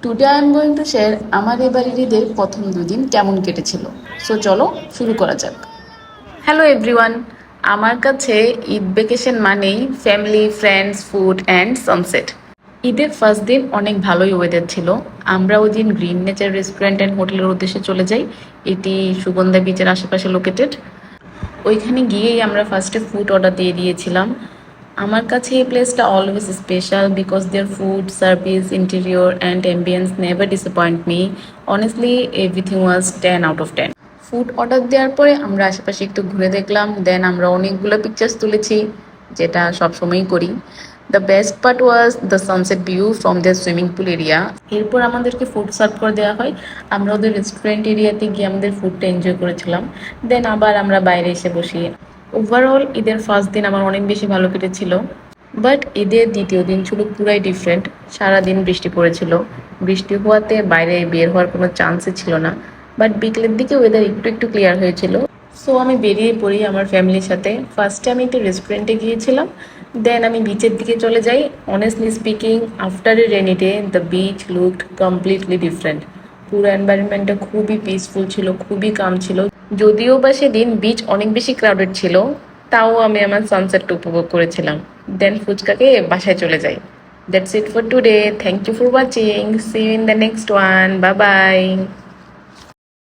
Today I am going to share আমার এবারের ঈদের প্রথম 2 দিন কেমন কেটেছিল। সো চলো শুরু করা যাক। হ্যালো এভরিওয়ান, আমার কাছে ঈদ ভ্যাকেশন মানেই family, friends, food and sunset. ঈদের ফার্স্ট দিন অনেক ভালোই ওয়েদার ছিল। আমরা ওই দিন গ্রিন নেচার রেস্টুরেন্ট অ্যান্ড হোটেলের উদ্দেশ্যে চলে যাই। এটি সুগন্ধা বিচের আশেপাশে লোকেটেড। ওইখানে গিয়েই আমরা ফার্স্টে ফুড অর্ডার দিয়ে দিয়েছিলাম। আমার কাছে এই প্লেসটা always special because their food, service, interior and ambience never disappoint me. Honestly everything was 10 out of 10। Food order দেওয়ার পরে আমরা আশেপাশে একটু ঘুরে দেখলাম, দেন আমরা অনেকগুলো পিকচার্স তুলেছি, যেটা সবসময়ই করি। The best part was the sunset view from the swimming pool area. এরপর আমাদেরকে ফুড সার্ভ করে দেওয়া হয়। আমরা ওদের রেস্টুরেন্ট এরিয়াতে গিয়ে আমাদের ফুডটা এনজয় করেছিলাম। দেন আবার আমরা বাইরে এসে বসি। ওভারঅল ঈদের ফার্স্ট দিন আমার অনেক বেশি ভালো কেটেছিল। বাট ঈদের দ্বিতীয় দিন ছিল পুরাই ডিফারেন্ট। সারাদিন বৃষ্টি পড়েছিল। বৃষ্টি হওয়াতে বাইরে বের হওয়ার কোনো চান্সই ছিল না। বাট বিকেলের দিকে ওয়েদার একটু একটু ক্লিয়ার হয়েছিল। সো আমি বেরিয়ে পড়ি আমার ফ্যামিলির সাথে। ফার্স্টে আমি একটু রেস্টুরেন্টে গিয়েছিলাম, দেন আমি বিচের দিকে চলে যাই। Honestly speaking, after a rainy day the beach looked completely different. পুরো এনভায়রনমেন্টটা খুবই পিসফুল ছিল, খুবই কাম ছিল। যদিও বা সেদিন বিচ অনেক বেশি ক্রাউডেড ছিল, তাও আমি আমার সানসেটটা উপভোগ করেছিলাম। দেন ফুচকাকে বাসায় চলে যাই। That's it for today. Thank you for watching. See you in the next one. Bye by.